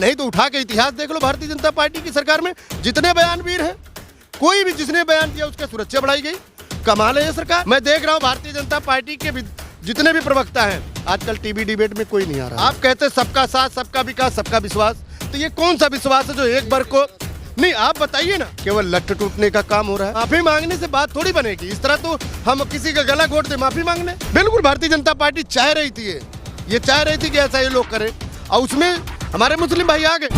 नहीं तो उठा के इतिहास देख लो भारतीय जनता पार्टी की सरकार में जितने बयानवीर हैं, कोई भी जिसने बयान दिया उसका सुरक्षा बढ़ाई गई। कमाल है ये सरकार। मैं देख रहा हूँ भारतीय जनता पार्टी के जितने भी प्रवक्ता हैं आजकल टीवी डिबेट में कोई नहीं आ रहा। आप कहते हैं सबका साथ, सबका विकास, सबका विश्वास, तो ये कौन सा विश्वास है जो एक वर्ग को नहीं? आप बताइए ना, केवल लट्ठ टूटने का काम हो रहा है। माफी मांगने से बात थोड़ी बनेगी। इस तरह तो हम किसी का गला घोट दे माफी मांगने, बिल्कुल भारतीय जनता पार्टी चाह रही थी, ये चाह रही थी कि ऐसा ये लोग करें, और उसमें हमारे मुस्लिम भाई आ गए।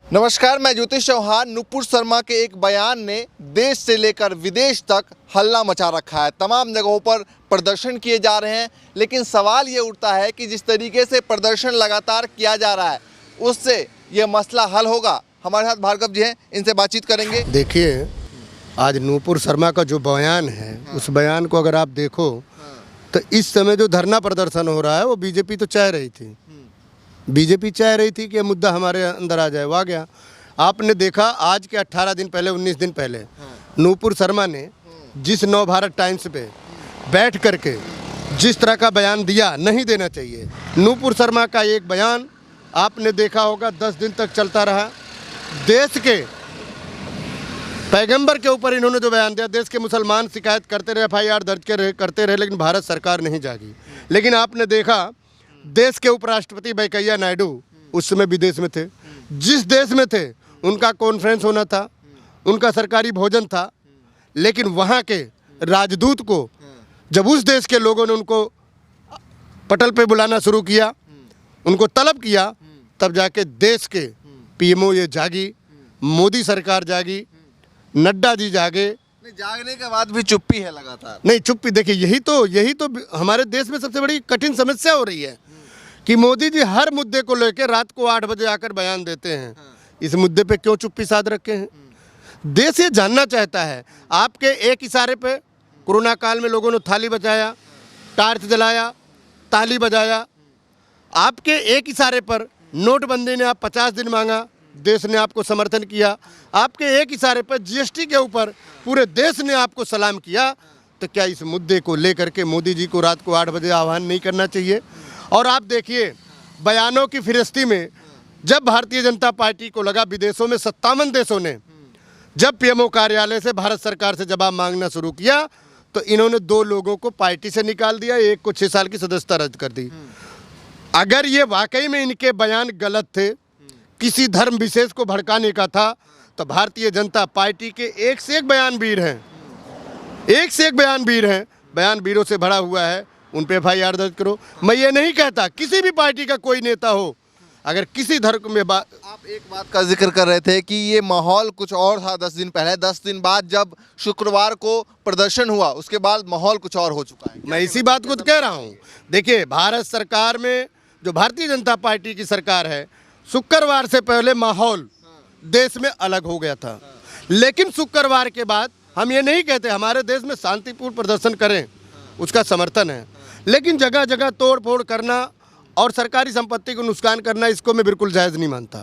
नमस्कार, मैं ज्योतिष चौहान। नुपुर शर्मा के एक बयान ने देश से लेकर विदेश तक हल्ला मचा रखा है। तमाम जगहों पर प्रदर्शन किए जा रहे हैं, लेकिन सवाल ये उठता है कि जिस तरीके से प्रदर्शन लगातार किया जा रहा है उससे ये मसला हल होगा? हमारे साथ भार्गव जी हैं, इनसे बातचीत करेंगे। देखिए, आज नुपुर शर्मा का जो बयान है, उस बयान को अगर आप देखो तो इस समय जो धरना प्रदर्शन हो रहा है वो बीजेपी तो चाह रही थी, बीजेपी चाह रही थी कि ये मुद्दा हमारे अंदर आ जाए, वो आ गया। आपने देखा आज के 18 दिन पहले, 19 दिन पहले नुपुर शर्मा ने जिस नव भारत टाइम्स पे बैठ करके जिस तरह का बयान दिया, नहीं देना चाहिए। नुपुर शर्मा का एक बयान आपने देखा होगा 10 दिन तक चलता रहा। देश के पैगंबर के ऊपर इन्होंने जो बयान दिया, देश के मुसलमान शिकायत करते रहे, FIR दर्ज करते रहे, लेकिन भारत सरकार नहीं जागी। लेकिन आपने देखा देश के उपराष्ट्रपति वेंकैया नायडू उस समय विदेश में थे, जिस देश में थे उनका कॉन्फ्रेंस होना था, उनका सरकारी भोजन था, लेकिन वहाँ के राजदूत को जब उस देश के लोगों ने उनको पटल पे बुलाना शुरू किया, उनको तलब किया, तब जाके देश के PMO ये जागी, मोदी सरकार जागी, नड्डा जी जागे। जागने के बाद भी चुप्पी है लगातार। नहीं, चुप्पी देखिए, यही तो हमारे देश में सबसे बड़ी कठिन समस्या हो रही है कि मोदी जी हर मुद्दे को लेकर रात को 8 बजे आकर बयान देते हैं। इस मुद्दे पे क्यों चुप्पी साध रखे हैं? देश ये जानना चाहता है। आपके एक इशारे पे कोरोना काल में लोगों ने थाली बजाया, टार्च जलाया, ताली बजाया। आपके एक इशारे पर नोटबंदी ने आप 50 दिन मांगा, देश ने आपको समर्थन किया। आपके एक इशारे पर GST के ऊपर पूरे देश ने आपको सलाम किया। तो क्या इस मुद्दे को लेकर के मोदी जी को रात को 8 बजे आह्वान नहीं करना चाहिए? और आप देखिए, बयानों की फिरिश्ती में जब भारतीय जनता पार्टी को लगा, विदेशों में 57 देशों ने जब PMO कार्यालय से भारत सरकार से जवाब मांगना शुरू किया, तो इन्होंने 2 लोगों को पार्टी से निकाल दिया, एक को 6 साल की सदस्यता रद्द कर दी। अगर ये वाकई में इनके बयान गलत थे, किसी धर्म विशेष को भड़काने का था, तो भारतीय जनता पार्टी के एक से एक बयानवीर हैं, एक से एक बयानवीर हैं, बयानवीरों से भरा हुआ है, उन पे FIR दर्ज करो। मैं ये नहीं कहता किसी भी पार्टी का कोई नेता हो, अगर किसी धर्म में आप एक बात का जिक्र कर रहे थे कि ये माहौल कुछ और था 10 दिन पहले, 10 दिन बाद जब शुक्रवार को प्रदर्शन हुआ उसके बाद माहौल कुछ और हो चुका है। मैं इसी बात को तो कह रहा हूँ। देखिए, भारत सरकार में जो भारतीय जनता पार्टी की सरकार है, शुक्रवार से पहले माहौल देश में अलग हो गया था, लेकिन शुक्रवार के बाद हम ये नहीं कहते हमारे देश में शांतिपूर्ण प्रदर्शन करें, उसका समर्थन है, लेकिन जगह जगह तोड़ फोड़ करना और सरकारी संपत्ति को नुकसान करना, इसको मैं बिल्कुल जायज़ नहीं मानता।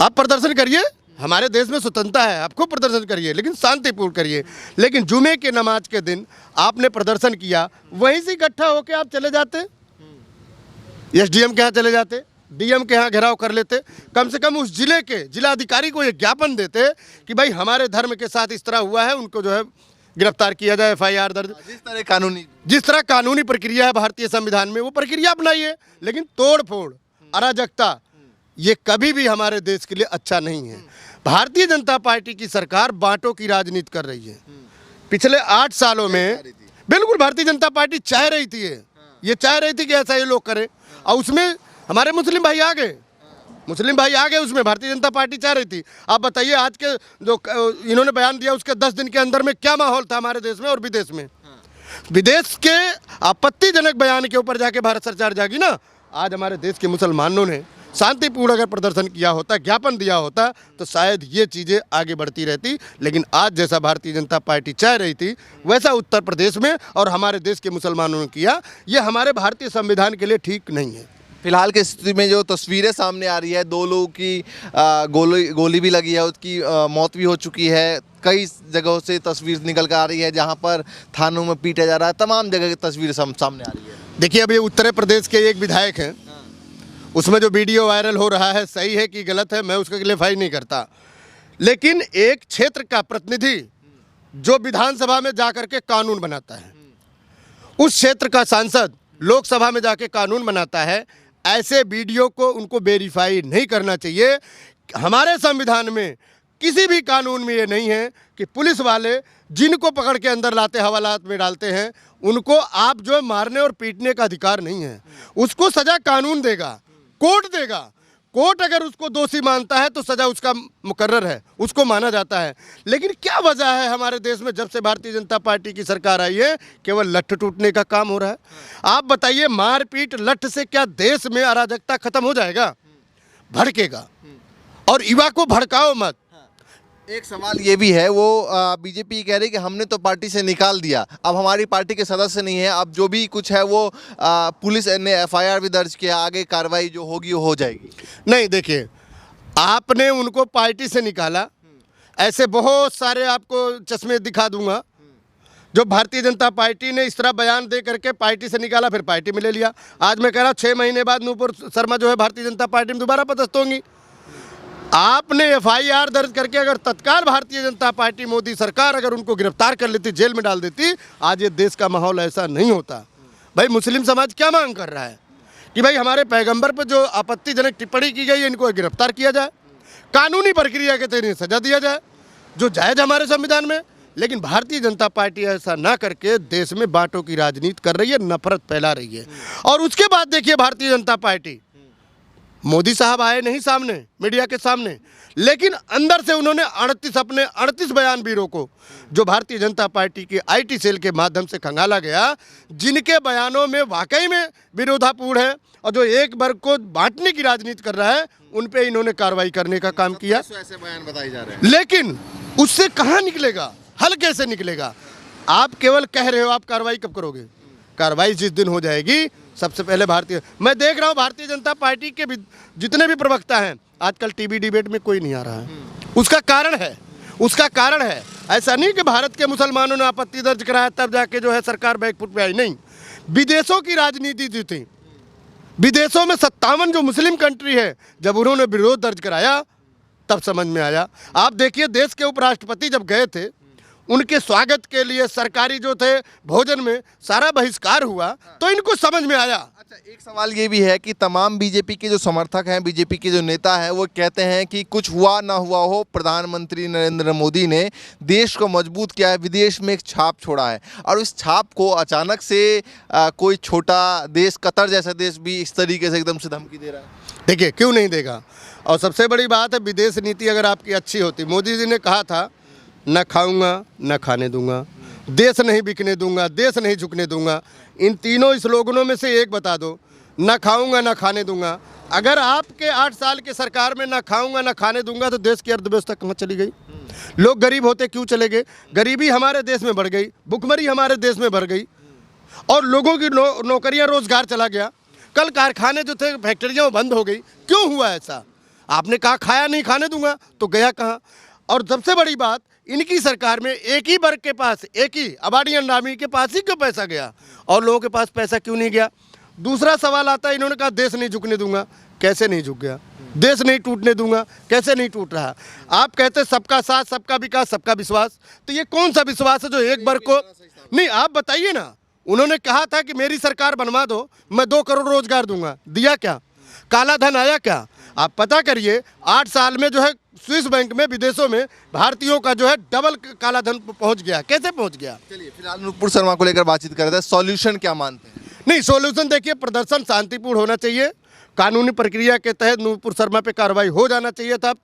आप प्रदर्शन करिए, हमारे देश में स्वतंत्रता है, आप खूब प्रदर्शन करिए, लेकिन शांतिपूर्ण करिए। लेकिन जुमे के नमाज के दिन आपने प्रदर्शन किया, वहीं से इकट्ठा होकर आप चले जाते, SDM के यहाँ चले जाते, DM के यहाँ घेराव कर लेते, कम से कम उस जिले के जिलाधिकारी को ये ज्ञापन देते कि भाई हमारे धर्म के साथ इस तरह हुआ है, उनको जो है गिरफ्तार किया जाए, FIR दर्ज, जिस तरह कानूनी प्रक्रिया है भारतीय संविधान में, वो प्रक्रिया अपनाइए। लेकिन तोड़ फोड़, अराजकता, ये कभी भी हमारे देश के लिए अच्छा नहीं है। भारतीय जनता पार्टी की सरकार बांटों की राजनीति कर रही है। पिछले 8 सालों में बिल्कुल भारतीय जनता पार्टी चाह रही थी, ये चाह रही थी कि ऐसा ये लोग करें, और उसमें हमारे मुस्लिम भाई आ गए, मुस्लिम भाई आ गए, उसमें भारतीय जनता पार्टी चाह रही थी। आप बताइए, आज के जो इन्होंने बयान दिया उसके 10 दिन के अंदर में क्या माहौल था हमारे देश में और विदेश में। विदेश के आपत्तिजनक बयान के ऊपर जाके भारत सरकार जागी ना। आज हमारे देश के मुसलमानों ने शांतिपूर्ण अगर प्रदर्शन किया होता, ज्ञापन दिया होता, तो शायद ये चीज़ें आगे बढ़ती रहती। लेकिन आज जैसा भारतीय जनता पार्टी चाह रही थी, वैसा उत्तर प्रदेश में और हमारे देश के मुसलमानों ने किया, ये हमारे भारतीय संविधान के लिए ठीक नहीं है। फिलहाल की स्थिति में जो तस्वीरें सामने आ रही है, 2 लोगों की गोली भी लगी है, उसकी मौत भी हो चुकी है। कई जगहों से तस्वीर निकल कर आ रही है जहां पर थानों में पीटा जा रहा है, तमाम जगह की तस्वीर सामने आ रही है। देखिए, अभी उत्तर प्रदेश के एक विधायक हैं, उसमें जो वीडियो वायरल हो रहा है, सही है कि गलत है, मैं उसके क्लेरिफाई नहीं करता। लेकिन एक क्षेत्र का प्रतिनिधि जो विधानसभा में जाकर के कानून बनाता है, उस क्षेत्र का सांसद लोकसभा में जाके कानून बनाता है, ऐसे वीडियो को उनको वेरीफाई नहीं करना चाहिए। हमारे संविधान में किसी भी कानून में ये नहीं है कि पुलिस वाले जिनको पकड़ के अंदर लाते हवालात में डालते हैं, उनको आप जो है मारने और पीटने का अधिकार नहीं है। उसको सजा कानून देगा, कोर्ट देगा। कोर्ट अगर उसको दोषी मानता है तो सजा उसका मुकर्रर है, उसको माना जाता है। लेकिन क्या वजह है हमारे देश में जब से भारतीय जनता पार्टी की सरकार आई है, केवल लठ टूटने का काम हो रहा है। आप बताइए, मारपीट लठ से क्या देश में अराजकता खत्म हो जाएगा? भड़केगा। और युवा को भड़काओ मत। एक सवाल ये भी है, वो बीजेपी कह रही है कि हमने तो पार्टी से निकाल दिया, अब हमारी पार्टी के सदस्य नहीं है, अब जो भी कुछ है वो पुलिस ने एफआईआर भी दर्ज किया, आगे कार्रवाई जो होगी वो हो जाएगी। नहीं, देखिए, आपने उनको पार्टी से निकाला, ऐसे बहुत सारे आपको चश्मे दिखा दूंगा जो भारतीय जनता पार्टी ने इस तरह बयान दे करके पार्टी से निकाला, फिर पार्टी में ले लिया। आज मैं कह रहा हूँ 6 महीने बाद नूपुर शर्मा जो है भारतीय जनता पार्टी में दोबारा पदस्थ होंगी। आपने एफआईआर दर्ज करके अगर तत्काल भारतीय जनता पार्टी, मोदी सरकार अगर उनको गिरफ्तार कर लेती, जेल में डाल देती, आज ये देश का माहौल ऐसा नहीं होता। भाई, मुस्लिम समाज क्या मांग कर रहा है कि भाई हमारे पैगंबर पर जो आपत्तिजनक टिप्पणी की गई है, इनको गिरफ्तार किया जाए, कानूनी प्रक्रिया के तहत सजा दिया जाए, जो जायज़ हमारे संविधान में। लेकिन भारतीय जनता पार्टी ऐसा ना करके देश में बांटों की राजनीति कर रही है, नफरत फैला रही है। और उसके बाद देखिए, भारतीय जनता पार्टी, मोदी साहब आए नहीं सामने, मीडिया के सामने, लेकिन अंदर से उन्होंने 38 बयानवीरों को, जो भारतीय जनता पार्टी की आईटी सेल के माध्यम से खंगाला गया, जिनके बयानों में वाकई में विरोधापूर्ण है और जो एक वर्ग को बांटने की राजनीति कर रहा है, उन पे इन्होंने कार्रवाई करने का काम किया। ऐसे बयान बताए जा रहे हैं, लेकिन उससे कहाँ निकलेगा, हल कैसे निकलेगा? आप केवल कह रहे हो, आप कार्रवाई कब करोगे? कार्रवाई जिस दिन हो जाएगी, सबसे पहले मैं देख रहा हूँ भारतीय जनता पार्टी के जितने भी प्रवक्ता हैं, आजकल टीवी डिबेट में कोई नहीं आ रहा है। उसका कारण है ऐसा नहीं कि भारत के मुसलमानों ने आपत्ति दर्ज कराया तब जाके जो है सरकार बैकफुट पे आई, नहीं। विदेशों की राजनीति जो थी, विदेशों में 57 जो मुस्लिम कंट्री है, जब उन्होंने विरोध दर्ज कराया तब समझ में आया। आप देखिए, देश के उपराष्ट्रपति जब गए थे, उनके स्वागत के लिए सरकारी जो थे भोजन में सारा बहिष्कार हुआ, तो इनको समझ में आया। अच्छा, एक सवाल ये भी है कि तमाम बीजेपी के जो समर्थक हैं, बीजेपी के जो नेता हैं, वो कहते हैं कि कुछ हुआ ना हुआ हो, प्रधानमंत्री नरेंद्र मोदी ने देश को मजबूत किया है, विदेश में एक छाप छोड़ा है, और इस छाप को अचानक से कोई छोटा देश, कतर जैसा देश भी इस तरीके से एकदम से धमकी दे रहा है। देखिए, क्यों नहीं देगा? और सबसे बड़ी बात है, विदेश नीति अगर आपकी अच्छी होती, मोदी जी ने कहा था, न खाऊंगा न खाने दूंगा, देश नहीं बिकने दूंगा, देश नहीं झुकने दूंगा। इन तीनों स्लोगनों में से एक बता दो, न खाऊंगा न खाने दूंगा। अगर आपके 8 साल के सरकार में न खाऊंगा न खाने दूंगा, तो देश की अर्थव्यवस्था कहाँ चली गई? लोग गरीब होते क्यों चले गए? गरीबी हमारे देश में बढ़ गई, भुखमरी हमारे देश में बढ़ गई, और लोगों की नौकरियां, रोजगार चला गया। कल कारखाने जो थे, फैक्ट्रियाँ बंद हो गई। क्यों हुआ ऐसा? आपने कहा खाया नहीं खाने दूंगा, तो गया कहाँ? और सबसे बड़ी बात, इनकी सरकार में एक ही वर्ग के पास, एक ही अबाडी अंडामी के पास ही क्यों पैसा गया, और लोगों के पास पैसा क्यों नहीं गया? दूसरा सवाल आता है, इन्होंने कहा देश नहीं झुकने दूंगा। कैसे नहीं झुक गया? देश नहीं टूटने दूंगा, कैसे नहीं टूट रहा? आप कहते सबका साथ, सबका विकास, सबका विश्वास, तो ये कौन सा विश्वास है जो एक वर्ग को नहीं? आप बताइए ना। उन्होंने कहा था कि मेरी सरकार बनवा दो, मैं 2 करोड़ रोजगार दूंगा, दिया क्या? काला धन आया क्या? आप पता करिए, 8 साल में जो है स्विस बैंक में, विदेशों में भारतीयों का जो है डबल काला धन पहुंच गया। कैसे पहुंच गया? चलिए, फिलहाल नूपुर शर्मा को लेकर बातचीत कर रहे थे, सॉल्यूशन क्या मानते हैं? नहीं, सॉल्यूशन देखिए, प्रदर्शन शांतिपूर्ण होना चाहिए, कानूनी प्रक्रिया के तहत नूपुर शर्मा पे कार्रवाई हो जाना चाहिए था।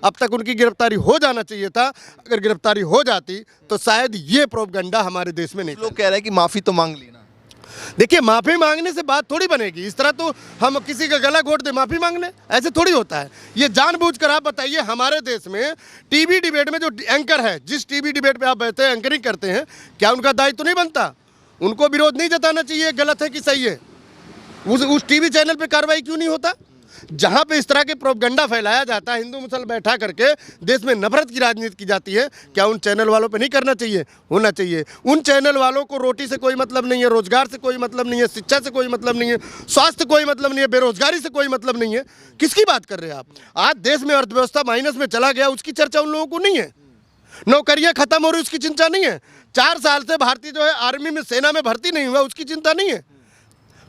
अब तक उनकी गिरफ्तारी हो जाना चाहिए था। अगर गिरफ्तारी हो जाती तो शायद ये प्रोपगंडा हमारे देश में नहीं। लोग कह रहे हैं कि माफ़ी तो मांग ली ना। देखिए, माफ़ी मांगने से बात थोड़ी बनेगी। इस तरह तो हम किसी का गला घोट दे माफ़ी मांग लें, ऐसे थोड़ी होता है। ये जानबूझकर, आप बताइए, हमारे देश में टीवी डिबेट में जो एंकर है, जिस टीवी डिबेट पे आप बैठते हैं, एंकरिंग करते हैं, क्या उनका दायित्व नहीं बनता? उनको विरोध नहीं जताना चाहिए, गलत है कि सही है? उस टीवी चैनल पे कार्रवाई क्यों नहीं होता? जहाँ पे इस तरह के प्रोपगंडा फैलाया जाता है, हिंदू मुसल बैठा करके देश में नफरत की राजनीति की जाती है, क्या उन चैनल वालों पे नहीं करना चाहिए? होना चाहिए। उन चैनल वालों को रोटी से कोई मतलब नहीं है, रोजगार से कोई मतलब नहीं है, शिक्षा से कोई मतलब नहीं है, स्वास्थ्य कोई मतलब नहीं है, बेरोजगारी से कोई मतलब नहीं है। किसकी बात कर रहे हैं आप? आज देश में अर्थव्यवस्था माइनस में चला गया, उसकी चर्चा उन लोगों को नहीं है। नौकरियां खत्म हो रही, उसकी चिंता नहीं है। 4 साल से भारतीय जो है आर्मी में, सेना में भर्ती नहीं हुआ, उसकी चिंता नहीं है।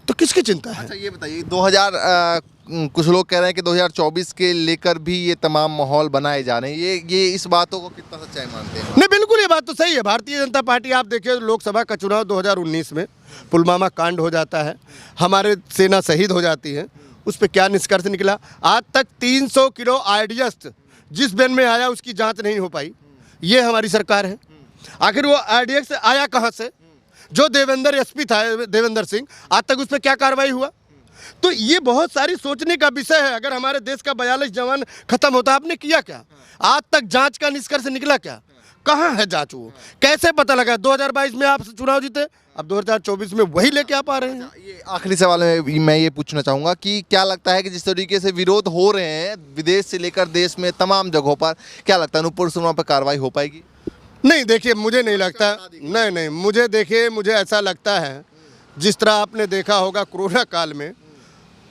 तो किसकी चिंता है? अच्छा ये बताइए, 2000 कुछ लोग कह रहे हैं कि 2024 के लेकर भी ये तमाम माहौल बनाए जा रहे हैं, ये इस बातों को कितना सच्चाई मानते हैं? नहीं, बिल्कुल ये बात तो सही है। भारतीय जनता पार्टी, आप देखिए लोकसभा का चुनाव 2019 में पुलवामा कांड हो जाता है, हमारे सेना शहीद हो जाती है, उस पर क्या निष्कर्ष निकला? आज तक 300 किलो आईडीएस जिस बैन में आया उसकी जांच नहीं हो पाई। ये हमारी सरकार है। आखिर वो आईडीएस आया कहाँ से? जो देवेंद्र एसपी था, देवेंद्र सिंह, आज तक उस पर क्या कार्रवाई हुआ? तो ये बहुत सारी सोचने का विषय है। अगर हमारे देश का 42 जवान खत्म होता, आपने किया क्या? आज तक जांच का निष्कर्ष निकला क्या? कहाँ है जांच? वो कैसे पता लगा? 2022 में आप चुनाव जीते, अब 2024 में वही लेके आप आ रहे हैं। ये आखिरी सवाल मैं ये पूछना चाहूँगा कि क्या लगता है कि जिस तरीके से विरोध हो रहे हैं विदेश से लेकर देश में तमाम जगहों पर, क्या लगता है नुपुर शर्मा पर कार्रवाई हो पाएगी? नहीं, देखिए मुझे नहीं लगता। नहीं, मुझे देखिए, मुझे ऐसा लगता है, जिस तरह आपने देखा होगा कोरोना काल में,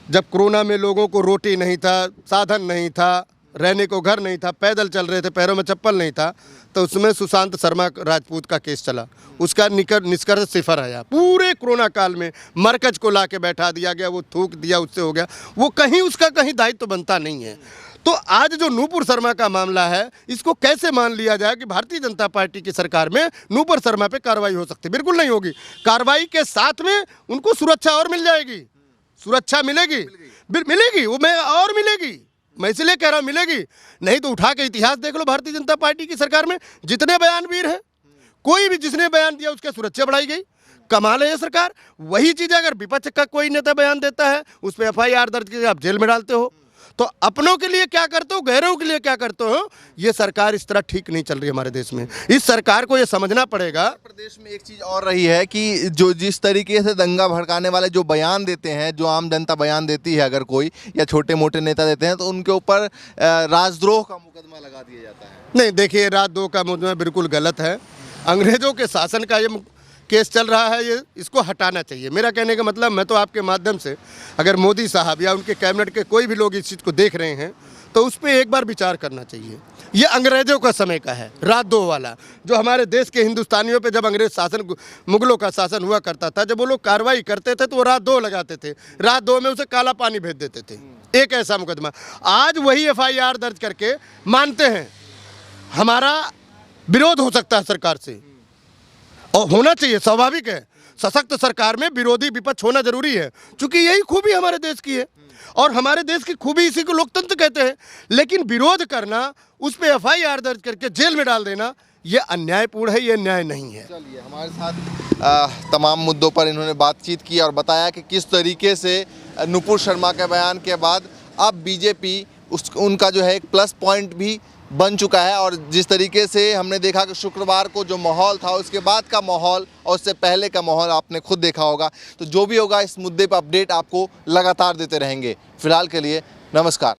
जब कोरोना में लोगों को रोटी नहीं था, साधन नहीं था, रहने को घर नहीं था, पैदल चल रहे थे, पैरों में चप्पल नहीं था, तो उसमें सुशांत शर्मा राजपूत का केस चला, उसका निष्कर्ष सिफर आया। पूरे कोरोना काल में मरकज को ला के बैठा दिया गया, वो थूक दिया, उससे हो गया, वो कहीं उसका कहीं दायित्व तो बनता नहीं है। तो आज जो नुपुर शर्मा का मामला है, इसको कैसे मान लिया जाए कि भारतीय जनता पार्टी की सरकार में नुपुर शर्मा पे कार्रवाई हो सकती है? बिल्कुल नहीं होगी। कार्रवाई के साथ में उनको सुरक्षा और मिल जाएगी, सुरक्षा मिलेगी, मिलेगी वो मैं और मिलेगी, मैं इसलिए कह रहा हूँ मिलेगी। नहीं तो उठा के इतिहास देख लो, भारतीय जनता पार्टी की सरकार में जितने बयानवीर हैं, कोई भी जिसने बयान दिया उसकी सुरक्षा बढ़ाई गई। कमाल है ये सरकार। वही चीज़ अगर विपक्ष का कोई नेता बयान देता है, उस पर FIR दर्ज करके आप जेल में डालते हो। तो अपनों के लिए क्या करते हो, गैरों के लिए क्या करते हो? ये सरकार इस तरह ठीक नहीं चल रही हमारे देश में। इस सरकार को ये समझना पड़ेगा। प्रदेश में एक चीज़ और रही है कि जो जिस तरीके से दंगा भड़काने वाले जो बयान देते हैं, जो आम जनता बयान देती है अगर कोई, या छोटे मोटे नेता देते हैं, तो उनके ऊपर राजद्रोह का मुकदमा लगा दिया जाता है। नहीं, देखिए राजद्रोह का मुकदमा बिल्कुल गलत है। अंग्रेजों के शासन का ये केस चल रहा है, ये इसको हटाना चाहिए। मेरा कहने का मतलब, मैं तो आपके माध्यम से, अगर मोदी साहब या उनके कैबिनेट के कोई भी लोग इस चीज़ को देख रहे हैं, तो उस पर एक बार विचार करना चाहिए। ये अंग्रेजों का समय का है, राजद्रोह वाला, जो हमारे देश के हिंदुस्तानियों पे जब अंग्रेज शासन, मुगलों का शासन हुआ करता था, जब वो लोग कार्रवाई करते थे तो वो राजद्रोह लगाते थे, राजद्रोह में उसे काला पानी भेज देते थे। एक ऐसा मुकदमा। आज वही FIR दर्ज करके मानते हैं हमारा विरोध हो सकता है सरकार से, और होना चाहिए, स्वाभाविक है। सशक्त सरकार में विरोधी विपक्ष होना जरूरी है, क्योंकि यही खूबी हमारे देश की है, और हमारे देश की खूबी इसी को लोकतंत्र कहते हैं। लेकिन विरोध करना, उस पर FIR दर्ज करके जेल में डाल देना, ये अन्यायपूर्ण है, ये न्याय नहीं है। चलिए, हमारे साथ तमाम मुद्दों पर इन्होंने बातचीत की और बताया कि किस तरीके से नुपुर शर्मा के बयान के बाद अब बीजेपी उनका जो है एक प्लस पॉइंट भी बन चुका है। और जिस तरीके से हमने देखा कि शुक्रवार को जो माहौल था, उसके बाद का माहौल और उससे पहले का माहौल आपने खुद देखा होगा। तो जो भी होगा, इस मुद्दे पर अपडेट आपको लगातार देते रहेंगे। फिलहाल के लिए नमस्कार।